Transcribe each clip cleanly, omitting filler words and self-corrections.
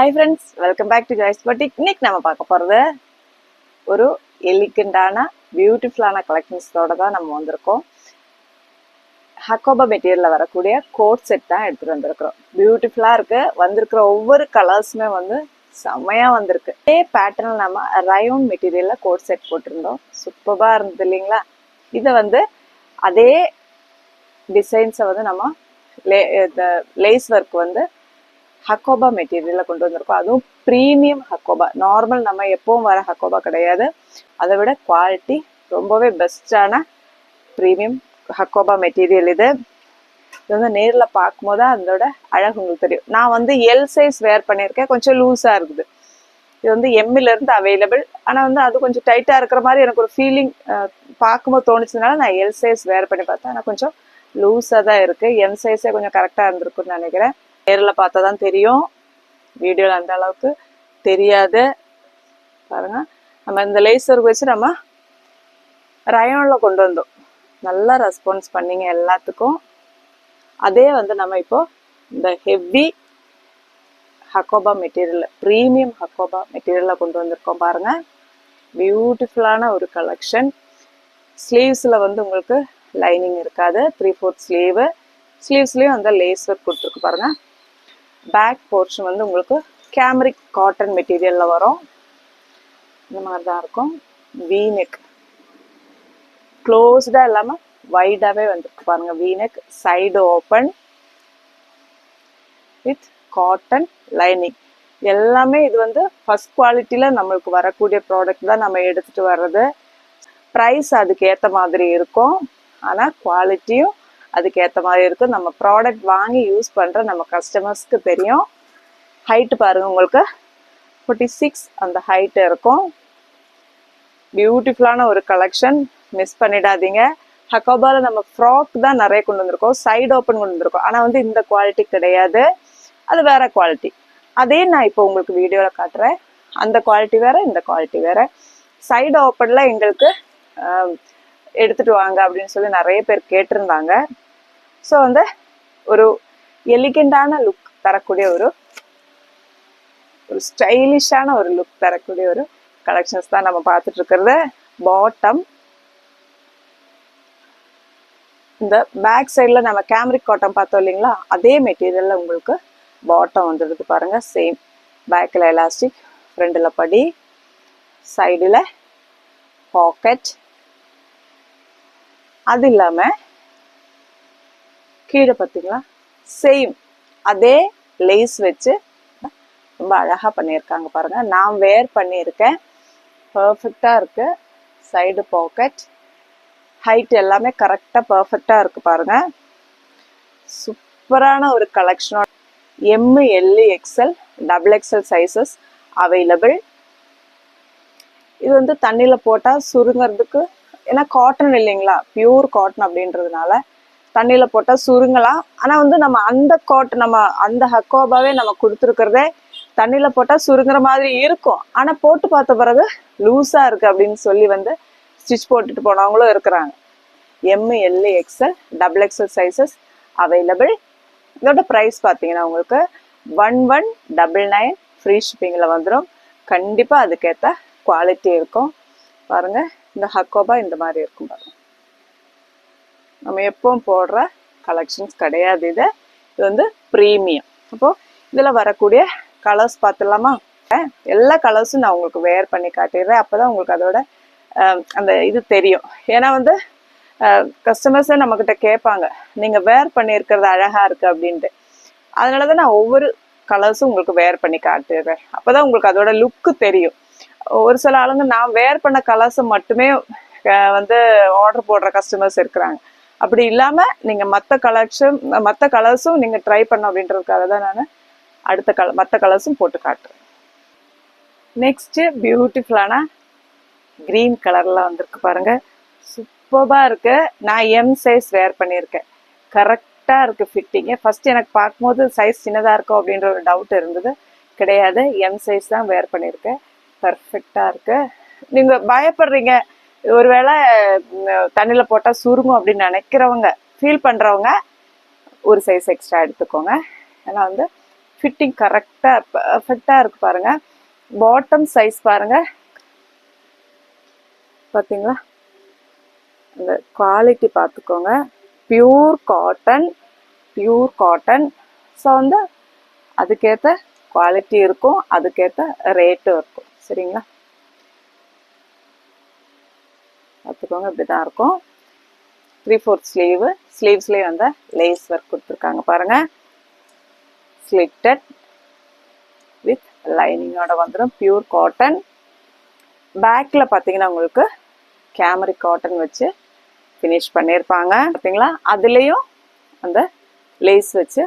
Hi friends, welcome back to ஜாய்ஸ் பட்டிக். இன்னைக்கு நம்ம பார்க்க போகிறது ஒரு எலிகண்டான பியூட்டிஃபுல்லான கலெக்ஷன்ஸோட தான் நம்ம வந்திருக்கோம். ஹக்கோபா மெட்டீரியலில் வரக்கூடிய கோட் செட் தான் எடுத்துகிட்டு வந்திருக்கிறோம். பியூட்டிஃபுல்லாக இருக்குது. வந்திருக்கிற ஒவ்வொரு கலர்ஸுமே வந்து செம்மையாக வந்திருக்கு. இதே பேட்டர்னில் நம்ம ரயோன் மெட்டீரியலில் கோட் செட் போட்டிருந்தோம். சூப்பராக இருந்தது இல்லைங்களா? இதை வந்து அதே டிசைன்ஸை வந்து நம்ம லேஸ் ஒர்க் வந்து ஹக்கோபா மெட்டீரியலில் கொண்டு வந்திருக்கோம். அதுவும் ப்ரீமியம் ஹக்கோபா. நார்மல் நம்ம எப்பவும் வர ஹக்கோபா கிடையாது. அதை விட குவாலிட்டி ரொம்பவே பெஸ்டான ப்ரீமியம் ஹக்கோபா மெட்டீரியல். இது வந்து நேரில் பார்க்கும்போது அதோட அழகு உங்களுக்கு தெரியும். நான் வந்து எல் சைஸ் வேர் பண்ணியிருக்கேன். கொஞ்சம் லூஸாக இருக்குது. இது வந்து எம்மிலேருந்து அவைலபிள். ஆனால் வந்து அது கொஞ்சம் டைட்டாக இருக்கிற மாதிரி எனக்கு ஒரு ஃபீலிங் பார்க்கும்போது தோணுச்சதுனால நான் எல் சைஸ் வேர் பண்ணி பார்த்தேன். ஆனால் கொஞ்சம் லூஸாக தான் இருக்குது. எம் சைஸே கொஞ்சம் கரெக்டாக இருந்திருக்குன்னு நினைக்கிறேன். நேரில் பார்த்தா தான் தெரியும், வீடியோவில் அந்த அளவுக்கு தெரியாது. பாருங்க, நம்ம இந்த லேசர் வச்சு நம்ம ரயோனில் கொண்டு வந்தோம். நல்லா ரெஸ்பான்ஸ் பண்ணிங்க எல்லாத்துக்கும். அதே வந்து நம்ம இப்போ இந்த heavy Hakoba material, premium Hakoba மெட்டீரியலில் கொண்டு வந்திருக்கோம். பாருங்கள், பியூட்டிஃபுல்லான ஒரு கலெக்ஷன். ஸ்லீவ்ஸில் வந்து உங்களுக்கு லைனிங் இருக்காது. 3/4 ஸ்லீவு. ஸ்லீவ்ஸ்லேயும் அந்த லேஸ் ஒர்க் கொடுத்துருக்கு பாருங்கள். பேக் போர்ஷன் வந்து உங்களுக்கு கேமரிக் காட்டன் மெட்டீரியலில் வரும். இந்த மாதிரி தான் இருக்கும். வீநெக் க்ளோஸ்டாக இல்லாமல் வைடாகவே வந்துருக்கு பாருங்கள். V-neck side open with cotton lining. எல்லாமே இது வந்து ஃபர்ஸ்ட் குவாலிட்டியில் நம்மளுக்கு வரக்கூடிய ப்ராடக்ட் தான் நம்ம எடுத்துகிட்டு வர்றது. ப்ரைஸ் அதுக்கு ஏற்ற மாதிரி இருக்கும், ஆனால் குவாலிட்டியும் அதுக்கேற்ற மாதிரி இருக்கும். நம்ம ப்ராடக்ட் வாங்கி யூஸ் பண்ணுற நம்ம கஸ்டமர்ஸ்க்கு தெரியும். ஹைட்டு பாருங்கள், உங்களுக்கு 46 அந்த ஹைட்டு இருக்கும். பியூட்டிஃபுல்லான ஒரு கலெக்ஷன், மிஸ் பண்ணிடாதீங்க. ஹக்கோபாவில் நம்ம ஃப்ராக் தான் நிறைய கொண்டு வந்திருக்கோம், சைடு ஓப்பன் கொண்டு வந்திருக்கோம். ஆனால் வந்து இந்த குவாலிட்டி கிடையாது, அது வேற குவாலிட்டி. அதே நான் இப்போ உங்களுக்கு வீடியோவில் காட்டுறேன். அந்த குவாலிட்டி வேற, இந்த குவாலிட்டி வேற. சைடு ஓப்பனில் எங்களுக்கு எடுத்துகிட்டு வாங்க அப்படின்னு சொல்லி நிறைய பேர் கேட்டிருந்தாங்க. ஸோ வந்து ஒரு எலிகண்டான லுக் தரக்கூடிய ஒரு ஸ்டைலிஷான ஒரு லுக் தரக்கூடிய ஒரு கலெக்ஷன்ஸ் தான் நம்ம பார்த்துட்டு இருக்கிறது. பாட்டம் இந்த பேக் சைடில் நம்ம கேமரிக் காட்டன் பார்த்தோம் இல்லைங்களா, அதே மெட்டீரியலில் உங்களுக்கு பாட்டம் வந்துடுது பாருங்கள். சேம் பேக்கில் எலாஸ்டிக், ஃப்ரண்டில் படி, சைடில் பாக்கெட். அது இல்லாமல் கீழே பார்த்தீங்களா, சேம் அதே லேஸ் வச்சு ரொம்ப அழகாக பண்ணியிருக்காங்க பாருங்கள். நான் வேர் பண்ணியிருக்கேன், பர்ஃபெக்டாக இருக்குது. சைடு பாக்கெட், ஹைட் எல்லாமே கரெக்டாக பர்ஃபெக்டாக இருக்குது பாருங்கள். சூப்பரான ஒரு கலெக்ஷனோட M, L, XL, XXL sizes available. இது வந்து தண்ணியில் போட்டால் சுருங்கிறதுக்கு, ஏன்னா காட்டன் இல்லைங்களா, பியூர் காட்டன் அப்படின்றதுனால தண்ணியில் போட்டால் சுருங்கலாம். ஆனால் வந்து நம்ம அந்த காட்டன், நம்ம அந்த ஹக்கோபாவே நம்ம கொடுத்துருக்கிறதே தண்ணியில் போட்டால் சுருங்குற மாதிரி இருக்கும். ஆனால் போட்டு பார்த்த பிறகு லூஸாக இருக்குது அப்படின்னு சொல்லி வந்து ஸ்டிச் போட்டுட்டு போனவங்களும் இருக்கிறாங்க. M, L, XL, XXL sizes available. இதோட ப்ரைஸ் பார்த்தீங்கன்னா உங்களுக்கு 1199 ஃப்ரீ ஷிப்பிங்கில் வந்துடும். கண்டிப்பாக அதுக்கேற்ற குவாலிட்டி இருக்கும். பாருங்கள், இந்த ஹக்கோபா இந்த மாதிரி இருக்கும் பாருங்கள். நம்ம எப்பவும் போடுற கலெக்ஷன்ஸ் கிடையாது இது. இது வந்து ப்ரீமியம். அப்போது இதில் வரக்கூடிய கலர்ஸ் பார்த்துடலாமா? எல்லா கலர்ஸும் நான் உங்களுக்கு வேர் பண்ணி காட்டிடுறேன். அப்போ தான் உங்களுக்கு அதோட அந்த இது தெரியும். ஏன்னா வந்து கஸ்டமர்ஸே நம்மக்கிட்ட கேட்பாங்க, நீங்கள் வேர் பண்ணியிருக்கிறது அழகாக இருக்குது அப்படின்ட்டு. அதனால தான் நான் ஒவ்வொரு கலர்ஸும் உங்களுக்கு வேர் பண்ணி காட்டிடுறேன். அப்போ தான் உங்களுக்கு அதோட லுக்கு தெரியும். ஒரு சில ஆளுங்க நான் வேர் பண்ண கலர்ஸை மட்டுமே வந்து ஆர்டர் போடுற கஸ்டமர்ஸ் இருக்கிறாங்க. அப்படி இல்லாமல் நீங்கள் மற்ற கலர்ஸும் நீங்கள் ட்ரை பண்ண அப்படின்றதுக்காக தான் நான் அடுத்த மற்ற கலர்ஸும் போட்டு காட்டுறேன். நெக்ஸ்ட்டு பியூட்டிஃபுல்லான க்ரீன் கலரில் வந்திருக்கு பாருங்கள். சூப்பராக இருக்குது. நான் எம் சைஸ் வேர் பண்ணியிருக்கேன். கரெக்டாக இருக்குது ஃபிட்டிங்கு. ஃபஸ்ட்டு எனக்கு பார்க்கும்போது சைஸ் சின்னதாக இருக்கும் அப்படின்ற ஒரு டவுட் இருந்தது. கிடையாது, எம் சைஸ் தான் வேர் பண்ணியிருக்கேன். பர்ஃபெக்டாக இருக்குது. நீங்கள் பயப்படுறீங்க, ஒருவேளை தண்ணியில் போட்டால் சுருங்கும் அப்படின்னு நினைக்கிறவங்க, ஃபீல் பண்ணுறவங்க ஒரு சைஸ் எக்ஸ்ட்ரா எடுத்துக்கோங்க. ஏன்னா வந்து ஃபிட்டிங் கரெக்டாக பர்ஃபெக்டாக இருக்குது பாருங்கள். பாட்டம் சைஸ் பாருங்கள், பார்த்தீங்களா? இந்த குவாலிட்டி பார்த்துக்கோங்க. Pure cotton, pure cotton. So வந்து அதுக்கேற்ற குவாலிட்டி இருக்கும், அதுக்கேற்ற ரேட்டும் இருக்கும். சரிங்களா? பார்த்துக்கோங்க, இப்படி தான் இருக்கும். 3/4 ஸ்லீவு. ஸ்லீவ்ஸ்லேயே வந்து லேஸ் ஒர்க் கொடுத்துருக்காங்க பாருங்கள். ஸ்லிட்டட் வித் லைனிங்கோட வந்துடும். Pure cotton. பேக்கில் பார்த்தீங்கன்னா உங்களுக்கு கேமரிக் காட்டன் வச்சு ஃபினிஷ் பண்ணியிருப்பாங்க. பார்த்தீங்களா? அதுலேயும் அந்த லேஸ் வச்சு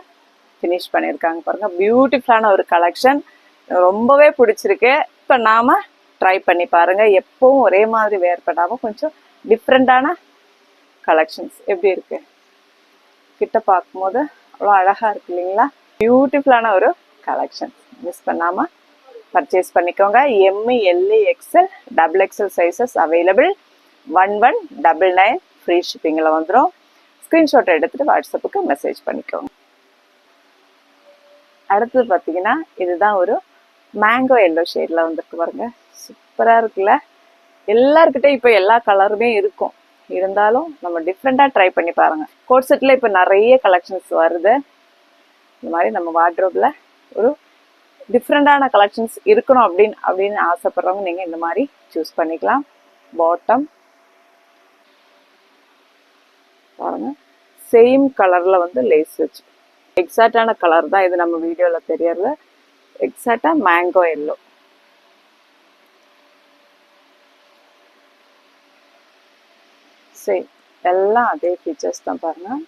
ஃபினிஷ் பண்ணியிருக்காங்க பாருங்கள். பியூட்டிஃபுல்லான ஒரு கலெக்ஷன், ரொம்பவே பிடிச்சிருக்கு. இப்போ நாம் ட்ரை பண்ணி பாருங்கள். எப்பவும் ஒரே மாதிரி வேர் பண்ணாமல் கொஞ்சம் டிஃப்ரெண்ட்டான கலெக்ஷன்ஸ் எப்படி இருக்கு கிட்ட பார்க்கும்போது அவ்வளோ அழகாக இருக்கு இல்லைங்களா? பியூட்டிஃபுல்லான ஒரு கலெக்ஷன், மிஸ் பண்ணாமல் பர்ச்சேஸ் பண்ணிக்கோங்க. M, L, XL, XXL sizes available. 1199 free ஷிப்பிங்கில் வந்துடும். ஸ்க்ரீன்ஷாட் எடுத்துகிட்டு வாட்ஸ்அப்புக்கு மெசேஜ் பண்ணிக்கோங்க. அடுத்தது பார்த்தீங்கன்னா இதுதான் ஒரு மேங்கோ எல்லோ ஷேடில் வந்துருக்கு பாருங்க. சூப்பராக இருக்குல்ல? எல்லாருக்கிட்டே இப்போ எல்லா கலருமே இருக்கும், இருந்தாலும் நம்ம டிஃப்ரெண்ட்டாக ட்ரை பண்ணி பாருங்கள். கோட் செட்டில் இப்போ நிறைய கலெக்ஷன்ஸ் வருது. இந்த மாதிரி நம்ம வார்ட்ரோபில் ஒரு டிஃப்ரெண்ட்டான கலெக்ஷன்ஸ் இருக்கணும் அப்படின்னு ஆசைப்படுறவங்க நீங்கள் இந்த மாதிரி சூஸ் பண்ணிக்கலாம். பாட்டம் பாருங்க, சேம் கலரில் வந்து லேஸ் வச்சு எக்ஸாக்டான கலர் தான் இது, நம்ம வீடியோவில் தெரியறது. எக்ஸாக்டாக மேங்கோ எல்லோ. சேம் எல்லாம் அதே ஃபீச்சர்ஸ் தான் பாருங்கள்.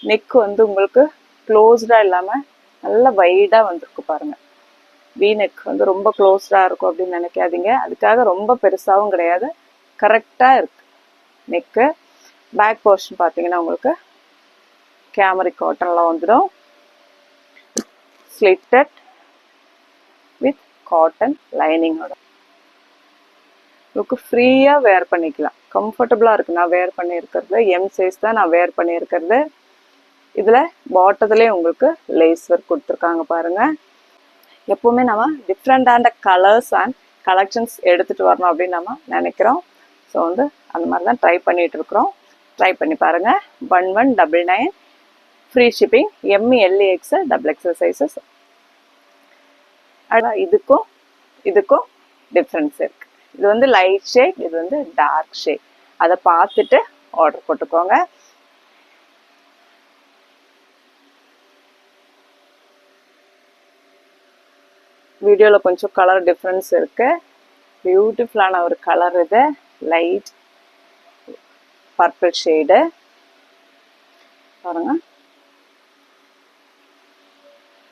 நெக் வந்து உங்களுக்கு க்ளோஸ்டாக இல்லாமல் நல்லா வைடாக வந்திருக்கு பாருங்கள். வி நெக் வந்து ரொம்ப க்ளோஸ்டாக இருக்கும் அப்படின்னு நினைக்காதீங்க. அதுக்காக ரொம்ப பெருசாகவும் கிடையாது, கரெக்டாக இருக்கு நெக்கு. பேக் போர்ஷன் பார்த்தீங்கன்னா உங்களுக்கு கேமரிக் காட்டனில் வந்துடும். ஸ்லிட்டட் வித் காட்டன் லைனிங்கோட உங்களுக்கு ஃப்ரீயாக வேர் பண்ணிக்கலாம், கம்ஃபர்டபுளாக இருக்குது. நான் வேர் பண்ணியிருக்கிறது எம் சைஸ் தான் நான் வேர் பண்ணியிருக்கிறது. இதில் பாட்டத்துலேயே உங்களுக்கு லேஸ் ஒர்க் கொடுத்துருக்காங்க பாருங்கள். எப்போவுமே நம்ம டிஃப்ரெண்டான கலர்ஸ் அண்ட் கலெக்ஷன்ஸ் எடுத்துகிட்டு வரணும் அப்படின்னு நம்ம நினைக்கிறோம். ஸோ வந்து அந்த மாதிரி தான் ட்ரை பண்ணிகிட்டு இருக்கிறோம். ட்ரை பண்ணி பாருங்கள். 1199 free shipping. M, L, XL, XXL sizes. ஆனால் இதுக்கும் டிஃப்ரென்ஸ் இருக்குது. இது வந்து லைட் ஷேட், இது வந்து டார்க் ஷேட். அதை பார்த்துட்டு ஆர்டர் போட்டுக்கோங்க. வீடியோவில் கொஞ்சம் கலர் டிஃப்ரென்ஸ் இருக்குது. பியூட்டிஃபுல்லான ஒரு கலர் இது, லைட் பர்பிள் ஷேடு பாருங்க.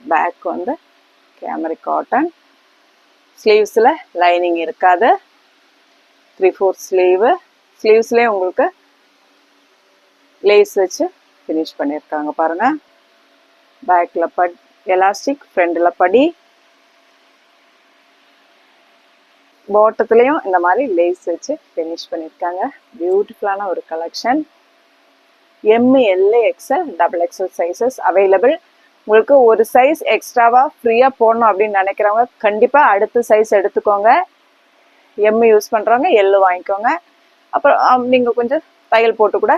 பேக் வந்து கேமரிக் காட்டன். ஸ்லீவ்ஸில் லைனிங் இருக்காது. 3/4 ஸ்லீவு. ஸ்லீவ்ஸ்லேயே உங்களுக்கு லேஸ் வச்சு ஃபினிஷ் பண்ணியிருக்காங்க பாருங்கள். பேக்கில் எலாஸ்டிக், ஃப்ரண்டில் படி. பாட்டத்துலேயும் இந்த மாதிரி லேஸ் வச்சு ஃபினிஷ் பண்ணியிருக்காங்க. பியூட்டிஃபுல்லான ஒரு collection. M, L, XL, XXL sizes available. உங்களுக்கு ஒரு சைஸ் எக்ஸ்ட்ராவாக ஃப்ரீயாக போடணும் அப்படின்னு நினைக்கிறவங்க கண்டிப்பாக அடுத்த சைஸ் எடுத்துக்கோங்க. எம்மு யூஸ் பண்ணுறவங்க எல்லு வாங்கிக்கோங்க. அப்புறம் நீங்கள் கொஞ்சம் தையல் போட்டு கூட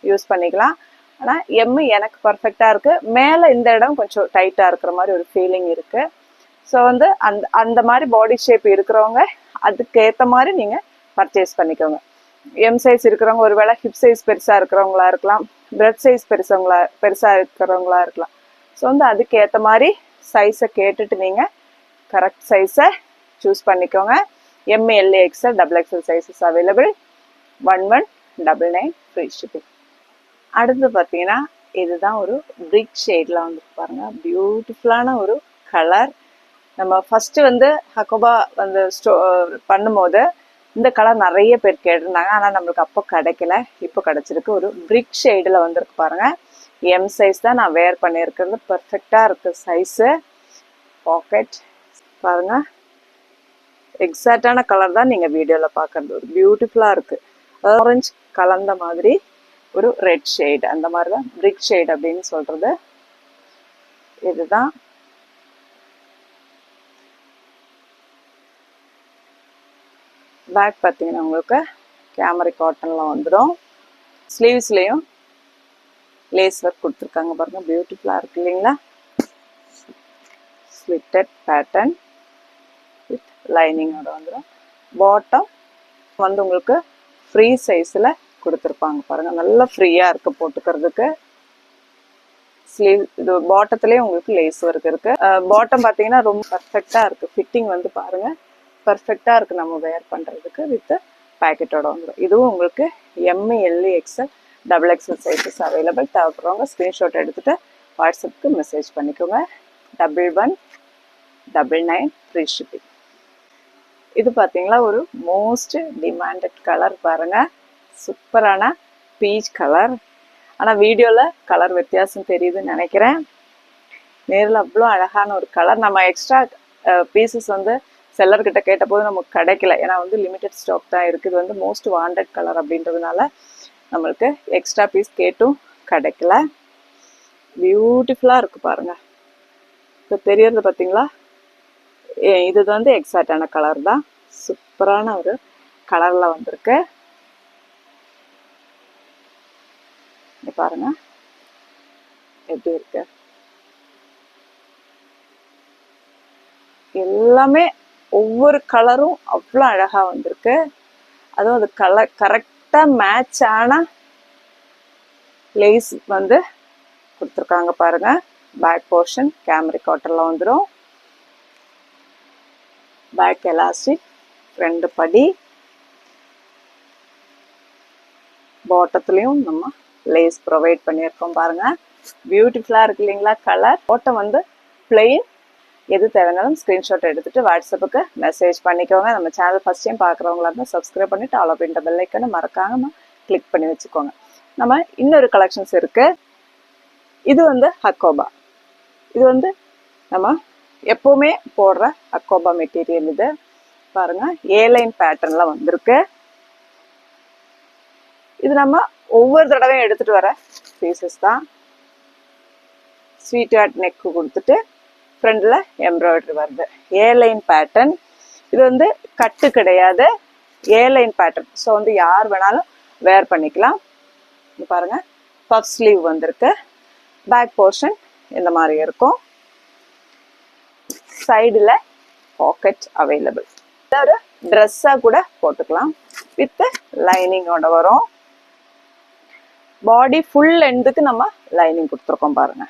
யூஸ் பண்ணிக்கலாம். ஆனால் எம்மு எனக்கு பர்ஃபெக்டாக இருக்குது. மேலே இந்த இடம் கொஞ்சம் டைட்டாக இருக்கிற மாதிரி ஒரு ஃபீலிங் இருக்குது. ஸோ வந்து அந்த மாதிரி பாடி ஷேப் இருக்கிறவங்க அதுக்கேற்ற மாதிரி நீங்கள் பர்ச்சேஸ் பண்ணிக்கோங்க. எம் சைஸ் இருக்கிறவங்க ஒருவேளை ஹிப் சைஸ் பெருசாக இருக்கிறவங்களா இருக்கலாம், பிரெட் சைஸ் பெருசாக இருக்கிறவங்களா இருக்கலாம். ஸோ வந்து அதுக்கேற்ற மாதிரி சைஸை கேட்டுட்டு நீங்கள் கரெக்ட் சைஸை சூஸ் பண்ணிக்கோங்க. M, L, XL, XXL sizes available. 1199 free ஷிப்பிங். அடுத்து பார்த்தீங்கன்னா இதுதான் ஒரு பிரிக் ஷேடில் வந்து பாருங்க. பியூட்டிஃபுல்லான ஒரு கலர். நம்ம ஃபஸ்ட்டு வந்து ஹக்கோபா வந்து பண்ணும்போது இந்த கலர் நிறைய பேர் கேட்டிருந்தாங்க, ஆனால் நம்மளுக்கு அப்போ கிடைக்கல. இப்போ கிடச்சிருக்கு. ஒரு பிரிக் ஷேடில் வந்துருக்கு பாருங்கள். எம் சைஸ் தான் நான் வேர் பண்ணியிருக்கிறது. பர்ஃபெக்டாக இருக்குது சைஸு. பாக்கெட் பாருங்கள், எக்ஸாக்டான கலர் தான் நீங்கள் வீடியோவில் பார்க்குறது. ஒரு பியூட்டிஃபுல்லாக இருக்குது. ஆரஞ்சு கலந்த மாதிரி ஒரு ரெட் ஷேட், அந்த மாதிரி தான் பிரிக் ஷேட் அப்படின்னு சொல்கிறது. இதுதான் பேக். பார்த்தீங்கன்னா உங்களுக்கு கேமரி காட்டன்ல வந்துடும். ஸ்லீவ்ஸ்லேயும் லேஸ் ஒர்க் கொடுத்துருக்காங்க பாருங்க, பியூட்டிஃபுல்லாக இருக்கு இல்லைங்களா. ஸ்லிட்டட் பேட்டர்ன் வித் லைனிங்கோட வந்துடும். பாட்டம் வந்து உங்களுக்கு ஃப்ரீ சைஸில் கொடுத்துருப்பாங்க பாருங்க, நல்லா ஃப்ரீயாக இருக்கு போட்டுக்கிறதுக்கு. ஸ்லீவ் இது பாட்டத்துலேயே உங்களுக்கு லேஸ் ஒர்க் இருக்கு. பாட்டம் பார்த்தீங்கன்னா ரொம்ப பர்ஃபெக்டாக இருக்கு. ஃபிட்டிங் வந்து பாருங்க பர்ஃபெக்டாக இருக்கு நம்ம வேர் பண்ணுறதுக்கு. வித் பேக்கெட்டோட வந்துடும். இதுவும் உங்களுக்கு M, L, XL, double XL sizes available. தேவைப்படுறவங்க ஸ்க்ரீன்ஷாட் எடுத்துகிட்டு வாட்ஸ்அப்புக்கு மெசேஜ் பண்ணிக்கோங்க. 1199 ஃப்ரீ ஷிப்பிங். இது பார்த்தீங்களா ஒரு மோஸ்ட் டிமாண்டட் கலர் பாருங்க, சூப்பரான பீச் கலர். ஆனால் வீடியோவில் கலர் வித்தியாசம் தெரியுதுன்னு நினைக்கிறேன். நேரில் அவ்வளோ அழகான ஒரு கலர். நம்ம எக்ஸ்ட்ரா பீசஸ் வந்து செல்லர்கிட்ட கேட்டபோது நமக்கு கிடைக்கல, ஏன்னா வந்து லிமிடெட் ஸ்டாக் தான் இருக்குது. இது வந்து மோஸ்ட் வாண்டட் கலர் அப்படின்றதுனால நம்மளுக்கு எக்ஸ்ட்ரா பீஸ் கேட்டும் கிடைக்கல. பியூட்டிஃபுல்லாக இருக்குது பாருங்கள். இப்போ தெரியறது பார்த்தீங்களா, இது வந்து எக்ஸாக்டான கலர் தான். சூப்பரான ஒரு கலரில் வந்திருக்கு. பாருங்க எப்படி இருக்கு. எல்லாமே ஒவ்வொரு கலரும் அவ்வளோ அழகா வந்திருக்கு. அதுவும் அது கலர் கரெக்டா மேட்ச் ஆன லேஸ் வந்து கொடுத்துருக்காங்க பாருங்க. பேக் போர்ஷன் கேமரி காட்டன்ல வந்துடும். பேக் எலாஸ்டிக், ரெண்டு படி. பாட்டத்துலயும் நம்ம லேஸ் ப்ரொவைட் பண்ணியிருக்கோம் பாருங்க. பியூட்டிஃபுல்லா இருக்கு இல்லைங்களா கலர். பாட்டம் வந்து பிளெயின். எது தேவைனாலும் ஸ்க்ரீன்ஷாட் எடுத்துட்டு வாட்ஸ்அப்புக்கு மெசேஜ் பண்ணிக்கோங்க. நம்ம சேனல் ஃபர்ஸ்ட் டைம் பார்க்குறவங்களா இருந்தால் சப்ஸ்கிரைப் பண்ணிட்டு ஆல் அப்படின்ற பெல் ஐக்கனை மறக்காம கிளிக் பண்ணி வச்சுக்கோங்க. நம்ம இன்னொரு கலெக்ஷன்ஸ் இருக்கு. இது வந்து ஹக்கோபா. இது வந்து நம்ம எப்பவுமே போடுற ஹக்கோபா மெட்டீரியல். இது பாருங்க ஏலைன் பேட்டர்ன்ல வந்திருக்கு. இது நம்ம ஒவ்வொரு தடவையும் எடுத்துட்டு வர பீசஸ் தான். ஸ்வீட் ஹார்ட் நெக் கொடுத்துட்டு ஃப்ரண்ட்ல எம்ப்ராய்டரி வருது. Airline pattern. இது வந்து கட்டு கிடையாது, ஏலைன் பேட்டர்ன். ஸோ வந்து யார் வேணாலும் வேர் பண்ணிக்கலாம். பாருங்க பஃப் ஸ்லீவ் வந்திருக்கு. பேக் போர்ஷன் இந்த மாதிரி இருக்கும். சைடில் பாக்கெட் அவைலபிள். ஒரு ட்ரெஸ்ஸாக கூட போட்டுக்கலாம். வித் லைனிங்கோட வரும். பாடி ஃபுல் லென்த்துக்கு நம்ம லைனிங் கொடுத்துருக்கோம் பாருங்க.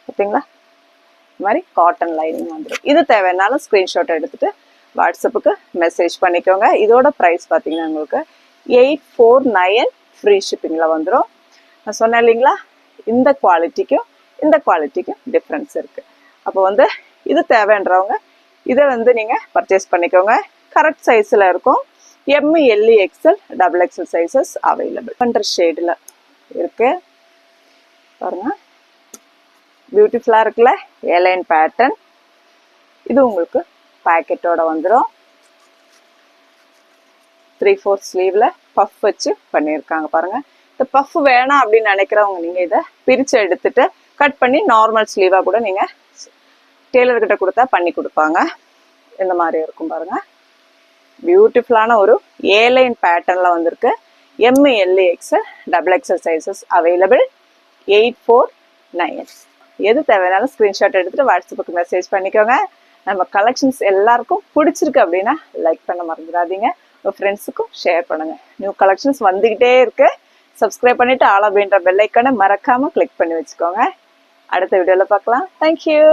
பார்த்தீங்களா, இந்த மாதிரி காட்டன் லைனிங் வந்துடும். இது தேவைன்னாலும் ஸ்க்ரீன்ஷாட் எடுத்துட்டு வாட்ஸ்அப்புக்கு மெசேஜ் பண்ணிக்கோங்க. இதோட ப்ரைஸ் பார்த்தீங்கன்னா உங்களுக்கு 849 ஃப்ரீ ஷிப்பிங்கில் வந்துடும். நான் சொன்னேன் இல்லைங்களா, இந்த குவாலிட்டிக்கும் டிஃப்ரென்ஸ் இருக்குது. அப்போ வந்து இது தேவைன்றவங்க இதை வந்து நீங்கள் பர்ச்சேஸ் பண்ணிக்கோங்க. கரெக்ட் சைஸில் இருக்கும். M, L, XL, double XL sizes available. 100 ஷேடில் இருக்கு பாருங்க. பியூட்டிஃபுல்லா இருக்குல்ல, ஏலைன் பேட்டர்ன். இது உங்களுக்கு பாக்கெட்டோட வந்துடும். 3/4 ஸ்லீவ்ல பஃப் வச்சு பண்ணியிருக்காங்க பாருங்க. இந்த பஃப் வேணாம் அப்படின்னு நினைக்கிறவங்க நீங்க இதை பிரிச்சு எடுத்துட்டு கட் பண்ணி நார்மல் ஸ்லீவா கூட நீங்க டெய்லர்கிட்ட கொடுத்தா பண்ணி கொடுப்பாங்க. இந்த மாதிரி இருக்கும் பாருங்க. பியூட்டிஃபுல்லான ஒரு ஏலைன் பேட்டர்ன்ல வந்திருக்கு. M, L, XL, double XL sizes available. 849. எது தேவைனாலும் ஸ்க்ரீன்ஷாட் எடுத்துட்டு வாட்ஸ்அப்புக்கு மெசேஜ் பண்ணிக்கோங்க. நம்ம கலெக்ஷன்ஸ் எல்லாருக்கும் பிடிச்சிருக்கு அப்படின்னா லைக் பண்ண மறந்துடாதீங்க. உங்கள் ஃப்ரெண்ட்ஸுக்கும் ஷேர் பண்ணுங்க. நியூ கலெக்ஷன்ஸ் வந்துகிட்டே இருக்கு. சப்ஸ்கிரைப் பண்ணிட்டு ஆல் அப்படின்ற பெல் ஐக்கானை மறக்காம கிளிக் பண்ணி வச்சுக்கோங்க. அடுத்த வீடியோவில் பார்க்கலாம். தேங்க்யூ.